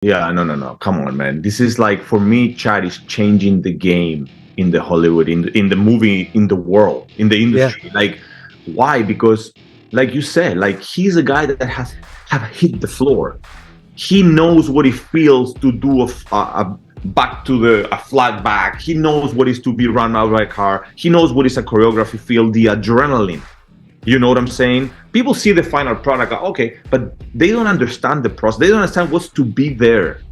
Yeah, no, no, no. Come on, man. This is like, for me, Chad is changing the game in the Hollywood, in the movie, in the world, in the Yeah. industry. Like, why? Because, like you said, like he's a guy that has have hit the floor. He knows what it feels to do a back to a flat back. He knows what it is to be run out by a car. He knows what is a choreography feel, the adrenaline. You know what I'm saying? People see the final product, okay, but they don't understand the process. They don't understand what's to be there.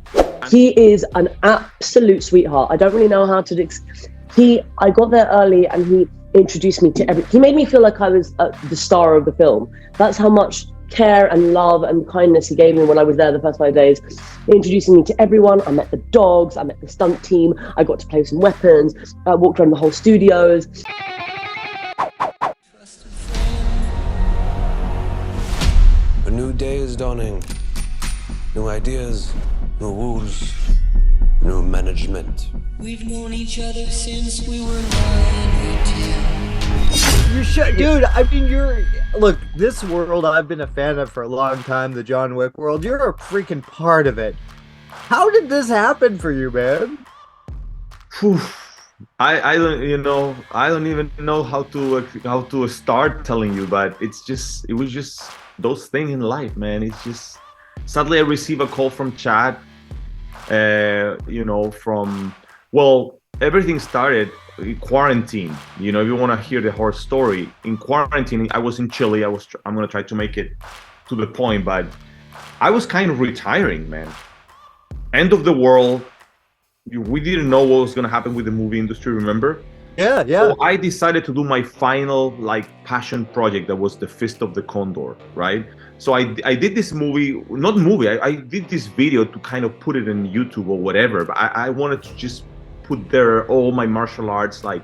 He is an absolute sweetheart. I don't really know how to. I got there early, and he introduced me to He made me feel like I was the star of the film. That's how much care and love and kindness he gave me when I was there the first 5 days. Introducing me to everyone. I met the dogs. I met the stunt team. I got to play with some weapons. I walked around the whole studios. A new day is dawning. New ideas, new rules, new management. We've known each other since we were 9 or 10. You should, dude. I mean, look, this world I've been a fan of for a long time, the John Wick world. You're a freaking part of it. How did this happen for you, man? Whew. I don't, I don't even know how to start telling you, but it was just those things in life, man. It's just, suddenly I receive a call from Chad, from, well, everything started in quarantine. If you want to hear the whole story, in quarantine, I was in Chile. I'm going to try to make it to the point, but I was kind of retiring, man. End of the world. We didn't know what was going to happen with the movie industry, remember? Yeah. So I decided to do my final passion project, that was the Fist of the Condor, right? So I did this movie, not movie, I did this video to kind of put it in YouTube or whatever, but I wanted to just put there all my martial arts, like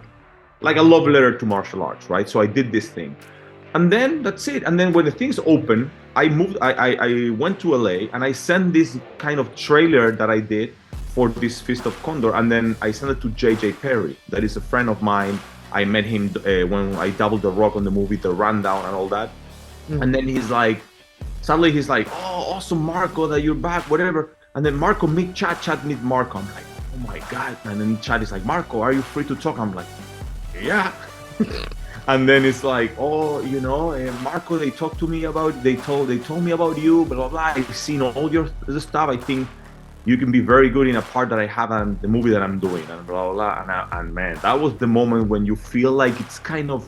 a love letter to martial arts, right? So I did this thing. And then that's it. And then when the things open, I went to LA and I sent this kind of trailer that I did for this Fist of Condor, and then I sent it to JJ Perry. That is a friend of mine. I met him when I doubled the Rock on the movie The Rundown and all that. And then suddenly he's like, oh, awesome, Marko, that you're back, whatever. And then Marko meet Chad, Chad meet Marko. I'm like, oh my God. And then Chad is like, Marko, are you free to talk? I'm like, yeah. And then it's like, oh, Marko, they talked to me about, they told me about you, blah, blah, blah. I've seen all your stuff. I think you can be very good in a part that I have in the movie that I'm doing, and blah, blah, blah. And man, that was the moment when you feel like it's kind of,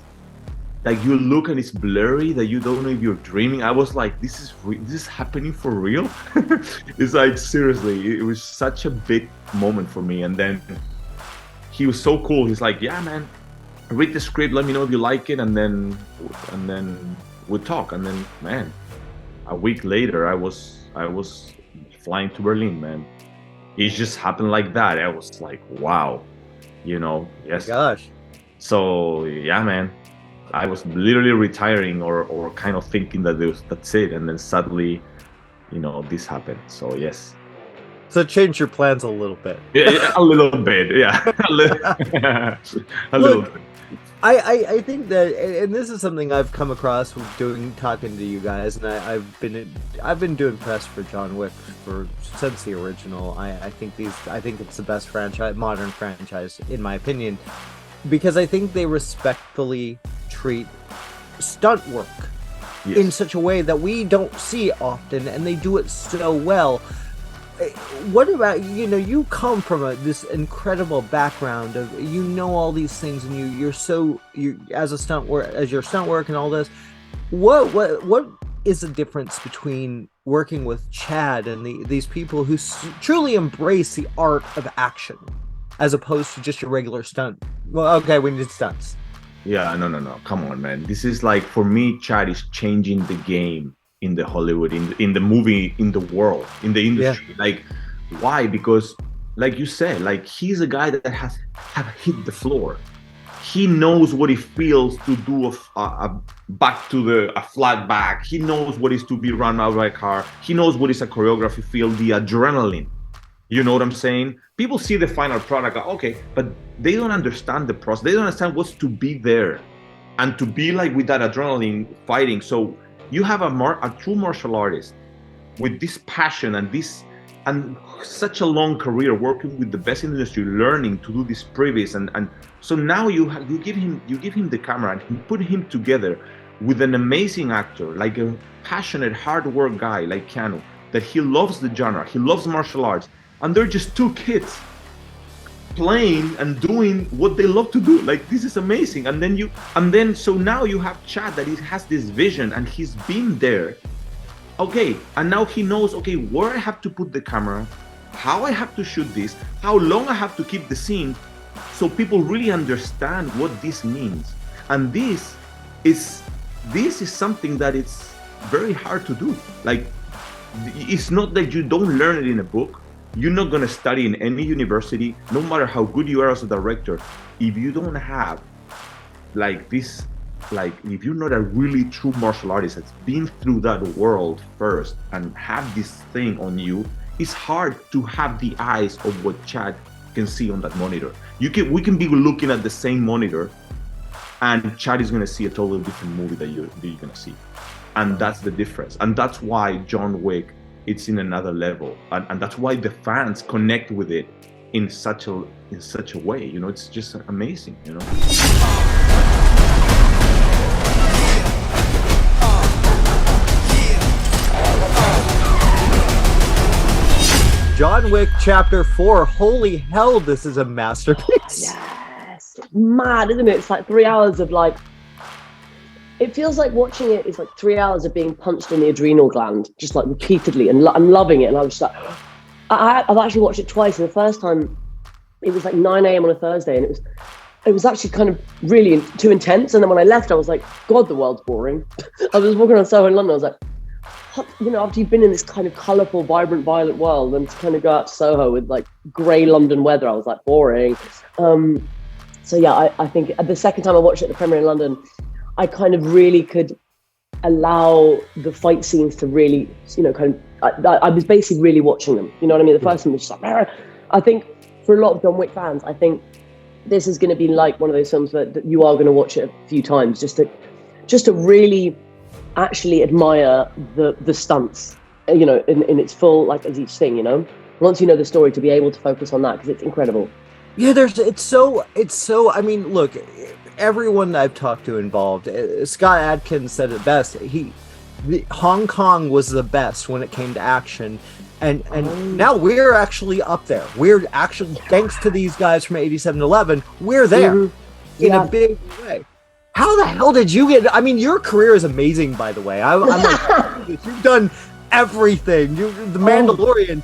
like you look and it's blurry, that you don't know if you're dreaming. I was like, this is happening for real? It's like, seriously, it was such a big moment for me. And then he was so cool. He's like, yeah, man, read the script, let me know if you like it, and then we'll talk. And then, man, a week later, I was flying to Berlin, man. It just happened like that. I was like, wow, yes. Oh my gosh. So yeah, man, I was literally retiring or kind of thinking that that's it, and then suddenly, this happened. So yes. So change your plans a little bit. Yeah, a little bit, yeah. a little bit. I think that, and this is something I've come across with talking to you guys, and I've been doing press for John Wick since the original. I think it's the best modern franchise in my opinion, because I think they respectfully treat stunt work in such a way that we don't see often, and they do it so well. What about, you come from this incredible background of, all these things, and you're as your stunt work and all this. What is the difference between working with Chad and these people who truly embrace the art of action, as opposed to just your regular stunt? Well, okay, we need stunts. Yeah, no. Come on, man. This is like, for me, Chad is changing the game in the Hollywood, in the movie, in the world, in the industry. Yeah. Like, why? Because, like you said, like he's a guy that have hit the floor. He knows what it feels to do a back to a flat back. He knows what it is to be run out by a car. He knows what is a choreography feel, the adrenaline. You know what I'm saying? People see the final product, okay, but they don't understand the process. They don't understand what's to be there, and to be like with that adrenaline fighting. So you have a true martial artist with this passion and this and such a long career working with the best in the industry, learning to do this previous, and so now you give him the camera and you put him together with an amazing actor, like a passionate, hard work guy like Keanu, that he loves the genre, he loves martial arts, and they're just two kids playing and doing what they love to do. Like, this is amazing. And then so now you have Chad that has this vision and he's been there. Okay, and now he knows, okay, where I have to put the camera, how I have to shoot this, how long I have to keep the scene, so people really understand what this means. And this is something that it's very hard to do. Like, it's not that you don't learn it in a book. You're not gonna study in any university, no matter how good you are as a director, if you don't have like this, like if you're not a really true martial artist that's been through that world first and have this thing on you, it's hard to have the eyes of what Chad can see on that monitor. We can be looking at the same monitor and Chad is gonna see a totally different movie that you're gonna see. And that's the difference. And that's why John Wick, it's in another level, and that's why the fans connect with it in such a way. You know, it's just amazing. You know. John Wick Chapter 4. Holy hell, this is a masterpiece. Yes, mad, isn't it? It's like 3 hours of like. It feels like watching it is like 3 hours of being punched in the adrenal gland, just like repeatedly, and I'm loving it. And I was just like, I've actually watched it twice. And the first time, it was like 9 a.m. on a Thursday, and it was actually kind of really too intense. And then when I left, I was like, God, the world's boring. I was walking on Soho in London. I was like, what? You know, after you've been in this kind of colourful, vibrant, violent world, and to kind of go out to Soho with like grey London weather, I was like, boring. So yeah, I think the second time I watched it at the premiere in London, I kind of really could allow the fight scenes to really, you know, kind of, I was basically really watching them. You know what I mean? The first one was just like, I think for a lot of John Wick fans, I think this is going to be like one of those films that you are going to watch it a few times just to really actually admire the stunts, you know, in its full, like as each thing, you know, once you know the story, to be able to focus on that, because it's incredible. Yeah, it's so, I mean, look, everyone I've talked to involved, Scott Adkins said it best. Hong Kong was the best when it came to action, and now we're actually up there. We're actually, thanks to these guys from 8711, we're there in a big way. How the hell did you get? I mean, your career is amazing, by the way. I'm like, you've done everything. The Mandalorian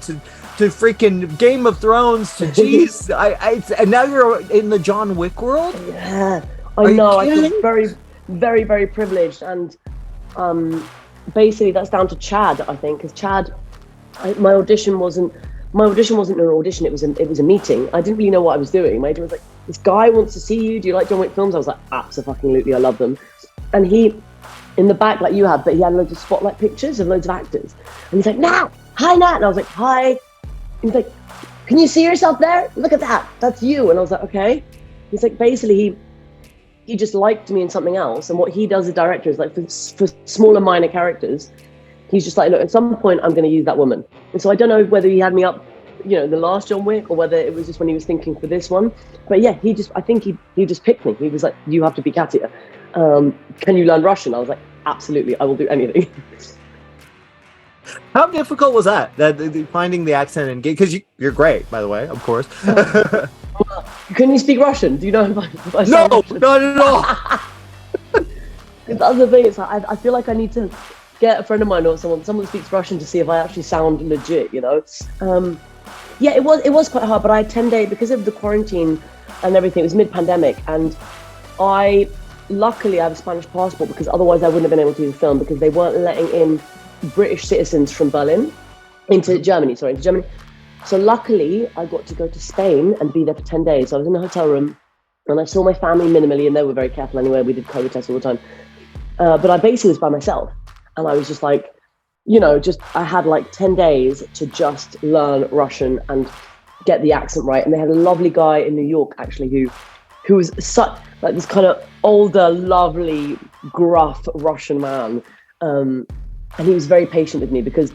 to freaking Game of Thrones to geez, and now you're in the John Wick world. Yeah. I know, I feel very, very, very privileged, and basically that's down to Chad, I think, because Chad, my audition wasn't an audition, it was a meeting. I didn't really know what I was doing. My agent was like, this guy wants to see you, do you like John Wick films? I was like, absolutely, I love them. And he, in the back like you have, but he had loads of spotlight pictures of loads of actors, and he's like, hi Nat, and I was like, hi, and he's like, can you see yourself there? Look at that, that's you. And I was like, okay. He's like, basically he just liked me in something else, and what he does as director is like for smaller minor characters, he's just like, look, at some point I'm going to use that woman. And so I don't know whether he had me up, you know, the last John Wick, or whether it was just when he was thinking for this one. But yeah, I think he just picked me. He was like, you have to be Katia. Can you learn Russian? I was like, absolutely, I will do anything. How difficult was that finding the accent and because you're great, by the way, of course. Can you speak Russian? Do you know if I No, Russian? not at all. The other thing is, I feel like I need to get a friend of mine or someone who speaks Russian to see if I actually sound legit, you know. Yeah, it was quite hard, but I had 10 days because of the quarantine and everything. It was mid-pandemic, and luckily I have a Spanish passport, because otherwise I wouldn't have been able to do the film, because they weren't letting in British citizens from Berlin into Germany. So luckily I got to go to Spain and be there for 10 days. So I was in a hotel room and I saw my family minimally, and they were very careful anyway. We did COVID tests all the time. But I basically was by myself, and I was just like, you know, I had like 10 days to just learn Russian and get the accent right. And they had a lovely guy in New York actually who was such like this kind of older, lovely, gruff Russian man. And he was very patient with me, because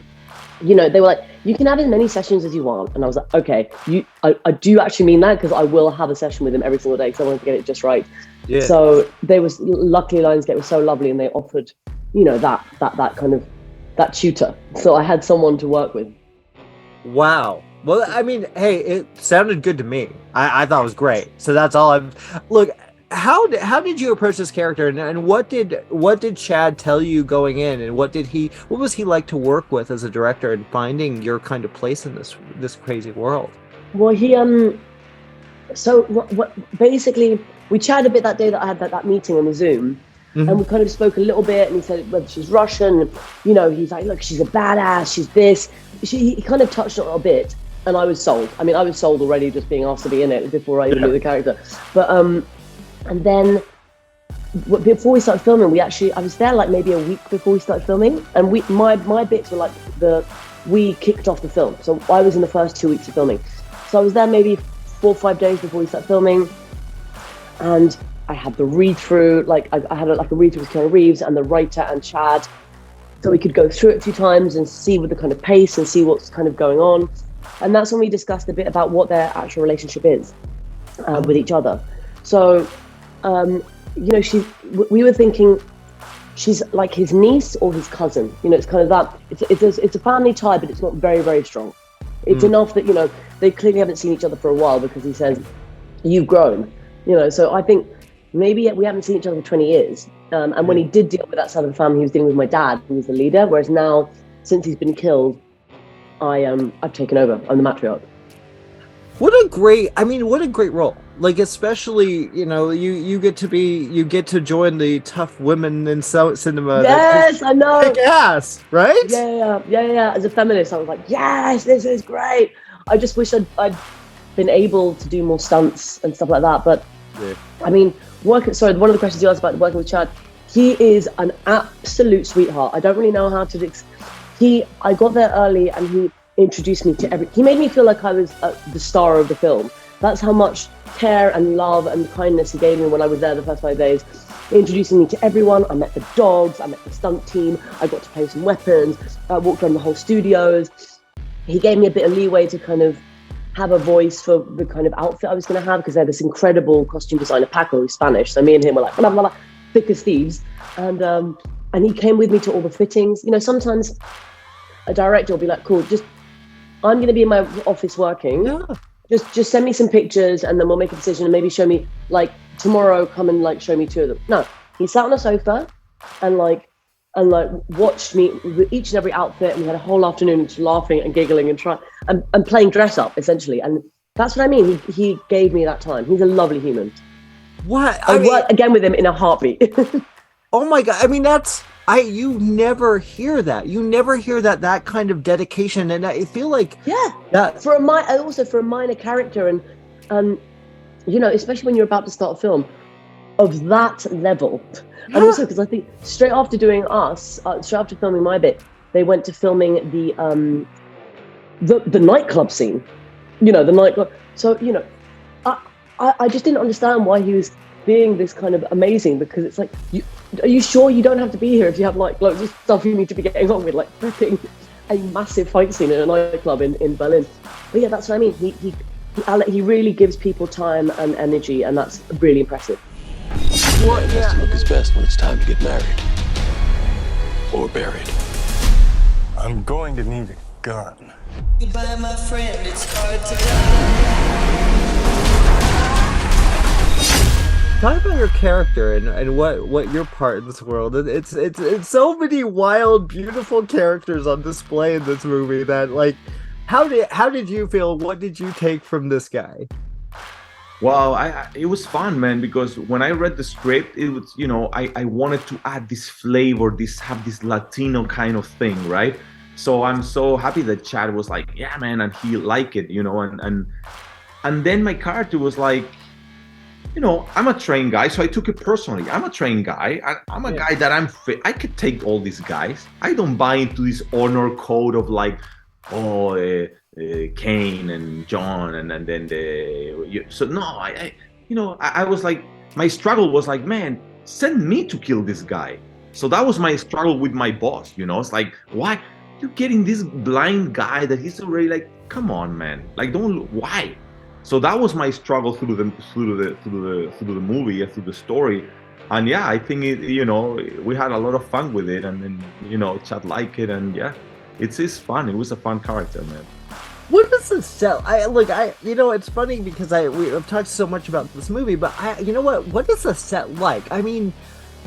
they were like, you can have as many sessions as you want. And I was like, okay, I do actually mean that, because I will have a session with him every single day because I want to get it just right. Yeah. So luckily Lionsgate was so lovely, and they offered, that kind of, that tutor. So I had someone to work with. Wow. Well, I mean, hey, it sounded good to me. I thought it was great. So that's all look, how did you approach this character, and what did Chad tell you going in, and what was he like to work with as a director, and finding your kind of place in this crazy world? Well, he so what basically, we chatted a bit that day that I had that meeting on the Zoom. Mm-hmm. And we kind of spoke a little bit, and he said whether she's Russian, he's like, look, she's a badass, she's this. He kind of touched on it a bit, and I was sold. I mean, I was sold already just being asked to be in it before I even knew the character. But and then before we started filming, I was there like maybe a week before we started filming, and my bits were like we kicked off the film. So I was in the first 2 weeks of filming. So I was there maybe 4 or 5 days before we started filming, and I had the read-through, like I had a read-through with Keanu Reeves and the writer and Chad, so we could go through it a few times and see with the kind of pace and see what's kind of going on. And that's when we discussed a bit about what their actual relationship is with each other. So, we were thinking she's like his niece or his cousin. It's kind of that. It's a family tie, but it's not very, very strong. It's enough that they clearly haven't seen each other for a while, because he says, "You've grown." So I think maybe we haven't seen each other for 20 years. And when he did deal with that side of the family, he was dealing with my dad, who was the leader. Whereas now, since he's been killed, I've taken over. I'm the matriarch. What a great role. Like, especially, you get to join the tough women in cinema. Yes, I know. Kick ass, right? Yeah. As a feminist, I was like, yes, this is great. I just wish I'd been able to do more stunts and stuff like that. But yeah. I mean, one of the questions you asked about working with Chad, he is an absolute sweetheart. I don't really know how to I got there early, and he introduced me to he made me feel like I was the star of the film. That's how much care and love and kindness he gave me when I was there the first 5 days, introducing me to everyone. I met the dogs, I met the stunt team, I got to play some weapons, I walked around the whole studios. He gave me a bit of leeway to kind of have a voice for the kind of outfit I was going to have, because they're this incredible costume designer, Paco, who's Spanish. So me and him were like, blah, blah, blah, thick as thieves. And he came with me to all the fittings. Sometimes a director will be like, cool, I'm going to be in my office working. Yeah. Just send me some pictures, and then we'll make a decision, and maybe show me, like, tomorrow, come and like show me 2 of them. No, he sat on a sofa and watched me with each and every outfit, and we had a whole afternoon just laughing and giggling and playing dress up, essentially. And that's what I mean. He gave me that time. He's a lovely human. What? I work again with him in a heartbeat. Oh my God. I mean, you never hear that. You never hear that kind of dedication. And I feel like, for a minor character, and especially when you're about to start a film of that level. And also because I think straight after filming my bit, they went to filming the nightclub scene, the nightclub. So, I just didn't understand why he was being this kind of amazing, because it's like, are you sure you don't have to be here if you have like loads of stuff you need to be getting on with, like prepping a massive fight scene in a nightclub in Berlin? But yeah, that's what I mean. He really gives people time and energy, and that's really impressive. What has to look his best when it's time to get married or buried. I'm going to need a gun. Goodbye, my friend, it's hard to die. Talk about your character and what your part in this world. It's so many wild, beautiful characters on display in this movie that, like, how did you feel? What did you take from this guy? Well, it was fun, man, because when I read the script, it was, I wanted to add this flavor, have this Latino kind of thing, right? So I'm so happy that Chad was like, yeah, man, and he liked it, and then my character was like, I'm a trained guy, so I took it personally. I'm a trained guy. I'm a guy that I'm fit. I could take all these guys. I don't buy into this honor code of like, Kane and John, and then so no, I was like, my struggle was like, man, send me to kill this guy. So that was my struggle with my boss. It's like, why you're getting this blind guy that he's already like, come on, man, like why? So that was my struggle through the movie and through the story. And yeah, I think we had a lot of fun with it, and then Chad liked it, and yeah, it's fun. It was a fun character, man. What does the set? It's funny because we've talked so much about this movie, but what is the set like? I mean,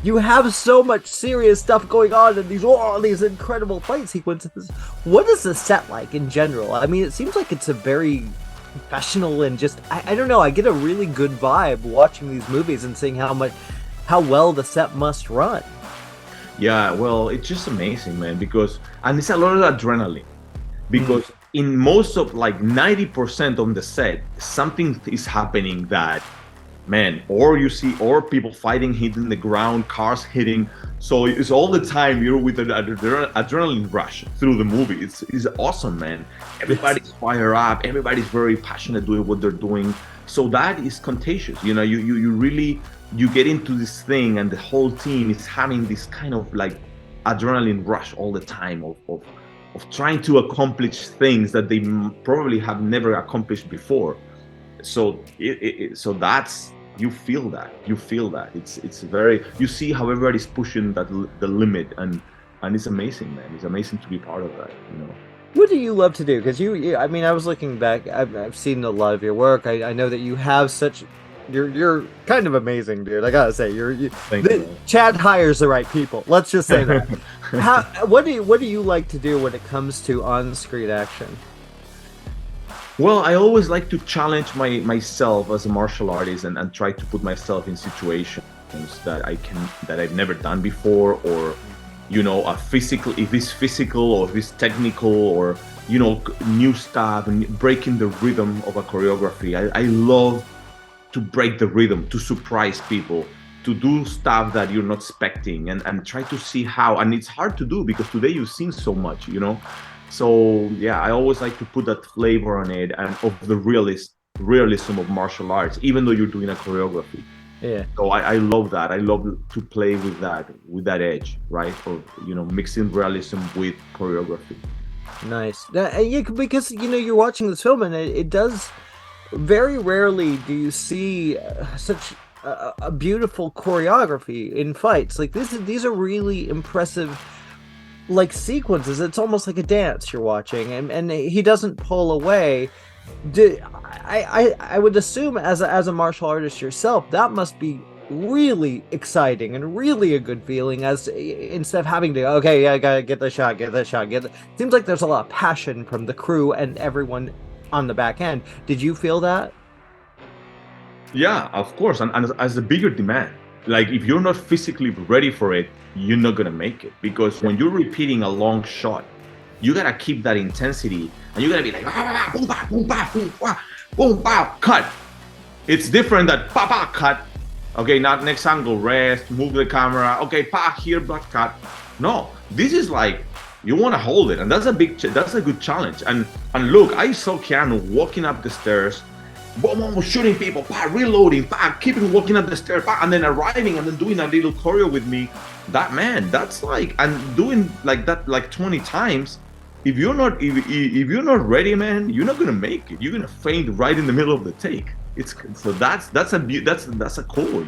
you have so much serious stuff going on and these incredible fight sequences. What is the set like in general? I mean, it seems like it's a very professional and just I don't know. I get a really good vibe watching these movies and seeing how well the set must run. Yeah, well, it's just amazing, man, and it's a lot of adrenaline because in most of like 90% on the set, something is happening that, man, or people fighting, hitting the ground, cars hitting. So it's all the time you're with an adrenaline rush through the movie. It's awesome, man. Everybody's fired up. Everybody's very passionate doing what they're doing. So that is contagious. You really get into this thing, and the whole team is having this kind of like adrenaline rush all the time of trying to accomplish things that they probably have never accomplished before. So so that's you feel that it's very, you see how everybody's pushing the limit, and it's amazing, man. It's amazing to be part of that. What do you love to do? Because I mean, I was looking back. I've seen a lot of your work. I know that you have such. You're kind of amazing, dude. I gotta say, Chad hires the right people. Let's just say that. What do you like to do when it comes to on-screen action? Well, I always like to challenge myself as a martial artist and try to put myself in situations that I've never done before, or if it's physical or if it's technical, or new stuff, and breaking the rhythm of a choreography. I love to break the rhythm, to surprise people, to do stuff that you're not expecting, and try to see how. And it's hard to do because today you've seen so much, So yeah, I always like to put that flavor on it, and of the realism of martial arts, even though you're doing a choreography. Yeah. So I love that. I love to play with that edge, right? Of mixing realism with choreography. Nice. Yeah, because you're watching this film, and it does. Very rarely do you see such a beautiful choreography in fights. Like these are really impressive, like, sequences. It's almost like a dance you're watching, and he doesn't pull away. I would assume as a martial artist yourself, that must be really exciting and really a good feeling, as instead of having to I gotta get the shot. Seems like there's a lot of passion from the crew and everyone on the back end. Did you feel that? Yeah, of course. And as a bigger demand, like if you're not physically ready for it, you're not gonna make it, because when you're repeating a long shot, you gotta keep that intensity, and you gotta be like boom, bah, boom, bah, boom, bah, boom, bah, cut. It's different that cut. Okay, now next angle, rest, move the camera. Okay, here, black cut. No, this is like, you want to hold it, and that's a good challenge. And look, I saw Keanu walking up the stairs, shooting people, reloading, keeping walking up the stairs, and then arriving and then doing a little choreo with me. That's like, and doing like that like 20 times. If you're not ready, man, you're not gonna make it. You're gonna faint right in the middle of the take. That's a cool,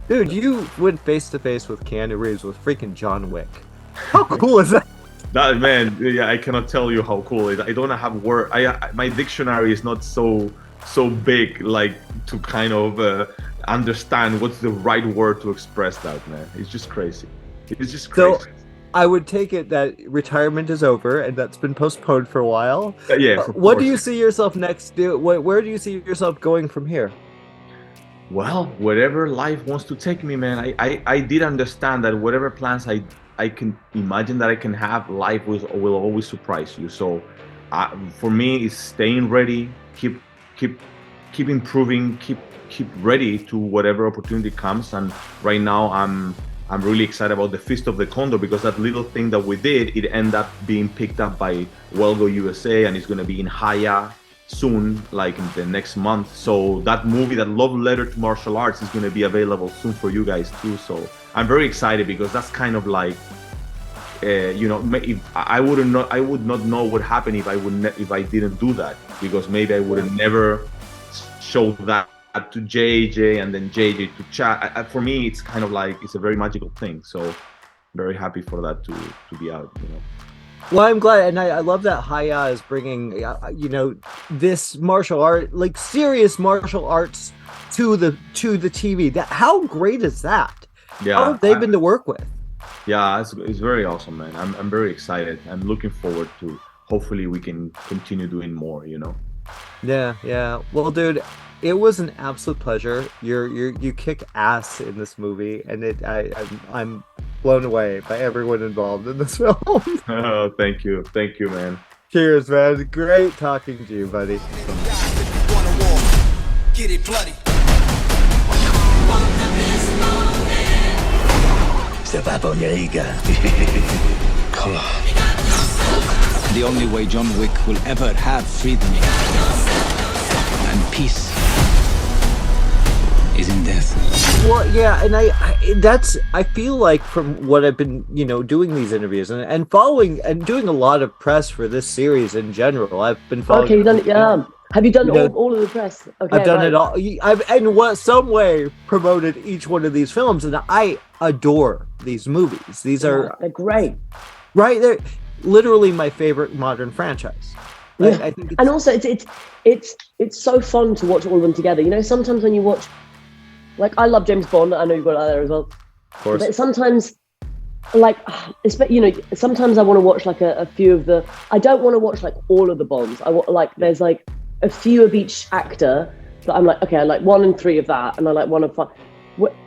Dude, you went face to face with Keanu Reeves with freaking John Wick. How cool is that? That, man, yeah, I cannot tell you how cool it is. I don't have word. My dictionary is not so big, like, to kind of understand what's the right word to express that, man. It's just crazy. It's just crazy. So, I would take it that retirement is over and that's been postponed for a while. Yeah. What do you see yourself next? Where do you see yourself going from here? Well, wherever life wants to take me, man. I did understand that whatever plans I can imagine that I can have, life will always surprise you. So for me, it's staying ready, keep improving, keep ready to whatever opportunity comes. And right now I'm really excited about the Fist of the Condor, because that little thing that we did, it ended up being picked up by Welgo USA, and it's going to be in Haya soon, like in the next month. So that movie, that love letter to martial arts, is going to be available soon for you guys too. So I'm very excited, because that's kind of like, if I wouldn't know, I would not know what happened if if I didn't do that, because maybe I would have never showed that to JJ and then JJ to Chad. For me, it's kind of like it's a very magical thing. So very happy for that to be out. Well, I'm glad, and I love that Haya is bringing, this martial art, like serious martial arts, to the TV. How great is that? Yeah, how have they been to work with? Yeah, it's very awesome, man. I'm very excited. I'm looking forward to. Hopefully, we can continue doing more. Yeah. Well, dude, it was an absolute pleasure. You kick ass in this movie, and I'm blown away by everyone involved in this film. Oh, thank you, man. Cheers, man. Great talking to you, buddy. Get it bloody. Step up on your ego. Come on. The only way John Wick will ever have freedom and peace is in death. Well, yeah, and I feel like from what I've been, doing these interviews and following and doing a lot of press for this series in general. I've been following. Okay, you've done it. Yeah. Have you done all of the press? Okay, I've done it all. I've in some way promoted each one of these films, and I adore these movies. They're great. Right? They're literally my favorite modern franchise. Yeah. I think and also it's so fun to watch all of them together. Sometimes when you watch, like, I love James Bond. I know you've got that there as well. Of course. But sometimes, sometimes I want to watch like a few of the. I don't want to watch like all of the Bonds. There's like a few of each actor that I'm like, okay, I like 1 and 3 of that, and I like 1 of 5.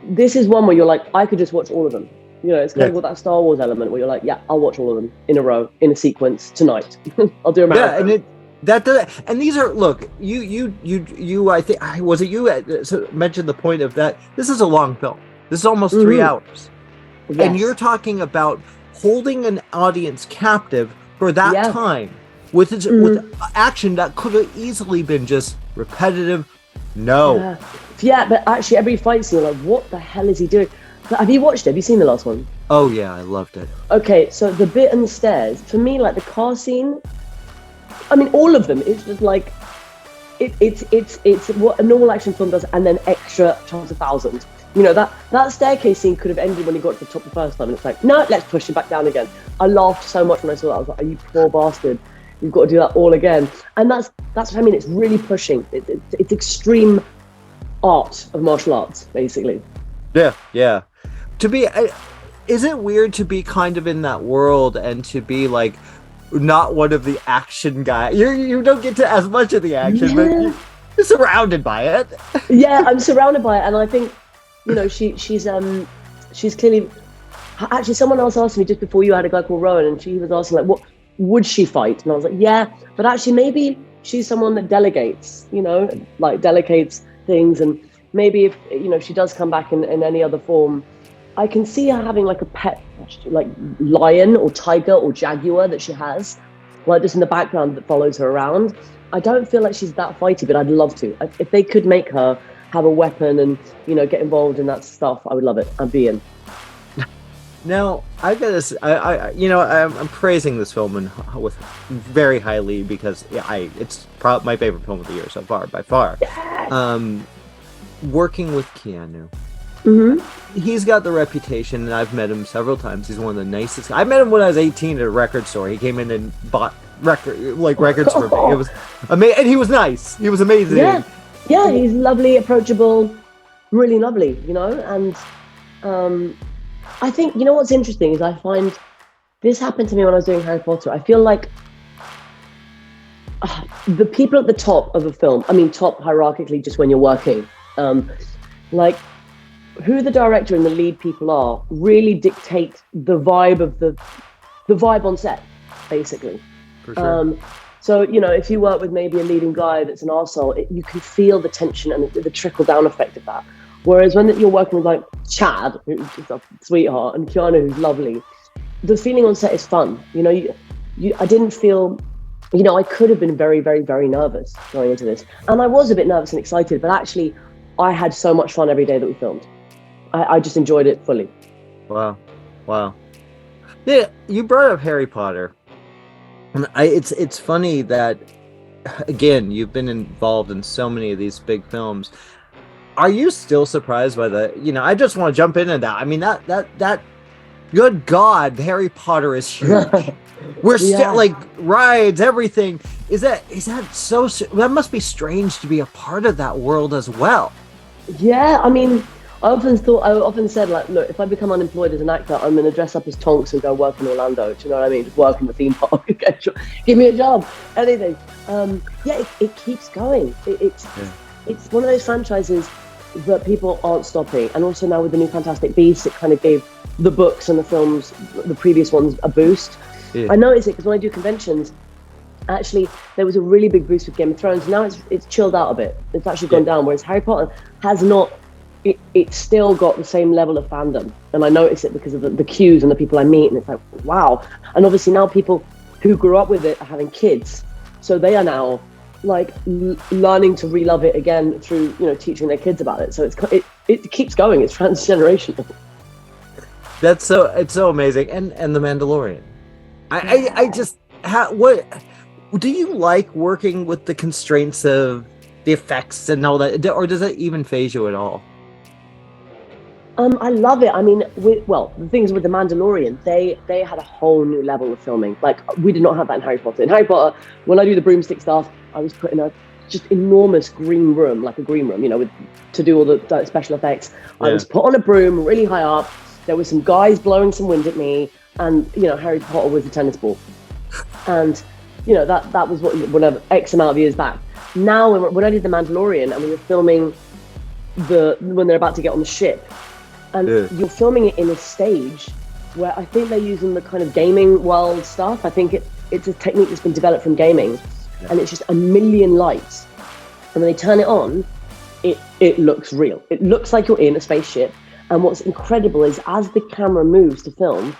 This is one where you're like, I could just watch all of them. It's kind of got that Star Wars element where you're like, yeah, I'll watch all of them in a row, in a sequence tonight. I'll do a marathon. Yeah, and these are, look, you I think, was it you mentioned the point of that this is a long film. This is almost 3 hours. Yes. And you're talking about holding an audience captive for that time with action that could have easily been just repetitive. No. Yeah, but actually every fight scene, you're like, what the hell is he doing? Have you watched it? Have you seen the last one? Oh yeah, I loved it. Okay, so the bit on the stairs, for me, like the car scene, I mean, all of them, it's just like, it's what a normal action film does, and then extra times 1,000. That staircase scene could have ended when he got to the top the first time, and it's like, no, let's push him back down again. I laughed so much when I saw that. I was like, are you poor bastard? You've got to do that all again. And that's what I mean. It's really pushing. It's extreme art of martial arts, basically. Yeah. Is it weird to be kind of in that world and to be like not one of the action guys? You don't get to as much of the action, but you're surrounded by it. Yeah, I'm surrounded by it, and I think she's clearly. Actually, someone else asked me just before you had a guy called Rowan, and she was asking like, what would she fight? And I was like, yeah, but actually maybe she's someone that delegates, delegates things, and maybe if she does come back in any other form, I can see her having like a pet, like lion or tiger or jaguar that she has, like just in the background that follows her around. I don't feel like she's that fighty, but I'd love to. If they could make her have a weapon and get involved in that stuff, I would love it. I'd be in. Now I gotta say, I'm praising this film with very highly because it's probably my favorite film of the year so far, by far. Yes. Working with Keanu. Mm-hmm. He's got the reputation, and I've met him several times. He's one of the nicest guys. I met him when I was 18 at a record store. He came in and bought records for me. It was amazing, and he was nice. He was amazing. Yeah, he's lovely, approachable, really lovely. And I think what's interesting is I find this happened to me when I was doing Harry Potter. I feel like the people at the top of a film, I mean, top hierarchically, just when you're working, like who the director and the lead people are really dictate the vibe of the vibe on set, basically. For sure. So, if you work with maybe a leading guy that's an arsehole, you can feel the tension and the trickle down effect of that. Whereas when you're working with like Chad, who's a sweetheart, and Keanu, who's lovely, the feeling on set is fun. I didn't feel, I could have been very, very, very nervous going into this. And I was a bit nervous and excited, but actually I had so much fun every day that we filmed. I just enjoyed it fully. Wow. Yeah, you brought up Harry Potter, and it's funny that again you've been involved in so many of these big films. Are you still surprised by the? I just want to jump into that. I mean that. Good God, Harry Potter is huge. We're still like rides, everything. Is that so? That must be strange to be a part of that world as well. Yeah, I mean, I often said, like, look, if I become unemployed as an actor, I'm going to dress up as Tonks and go work in Orlando. Do you know what I mean? Just work in the theme park. Give me a job, anything. It keeps going. It's one of those franchises that people aren't stopping. And also now with the new Fantastic Beasts, it kind of gave the books and the films, the previous ones, a boost. Yeah. I notice it because when I do conventions, actually there was a really big boost with Game of Thrones. Now it's chilled out a bit. It's actually gone down, whereas Harry Potter has not. It's still got the same level of fandom, and I notice it because of the queues and the people I meet, and it's like, wow. And obviously now people who grew up with it are having kids, so they are now like learning to re-love it again through teaching their kids about it. So it keeps going. It's transgenerational. It's so amazing. And the Mandalorian. I just what do you like working with the constraints of the effects and all that, or does it even faze you at all? I love it. I mean, the things with the Mandalorian, they had a whole new level of filming. Like, we did not have that in Harry Potter. In Harry Potter, when I do the broomstick stuff, I was put in a just enormous green room, like a green room, to do all the special effects. Yeah. I was put on a broom really high up. There were some guys blowing some wind at me, and Harry Potter was a tennis ball, and that was whatever X amount of years back. Now, when I did the Mandalorian, and we were filming when they're about to get on the ship. And you're filming it in a stage where I think they're using the kind of gaming world stuff. I think it's a technique that's been developed from gaming, and it's just a million lights. And when they turn it on, it looks real. It looks like you're in a spaceship. And what's incredible is as the camera moves to film,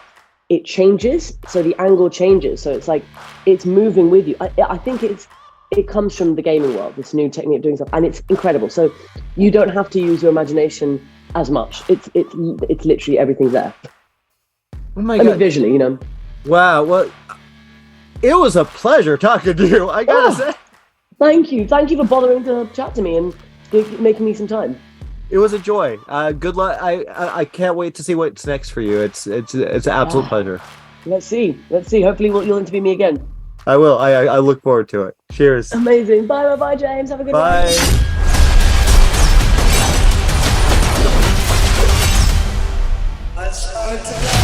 it changes. So the angle changes. So it's like it's moving with you. I think it comes from the gaming world, this new technique of doing stuff, and it's incredible. So you don't have to use your imagination as much. It's literally everything's there. Oh my God. mean, visually, Wow. Well, it was a pleasure talking to you. I gotta say. Thank you for bothering to chat to me and making me some time. It was a joy. Good luck. I can't wait to see what's next for you. It's an absolute pleasure. Let's see. Hopefully you'll interview me again. I will. I look forward to it. Cheers. Amazing. Bye, James. Have a good night. Bye. Let's go together.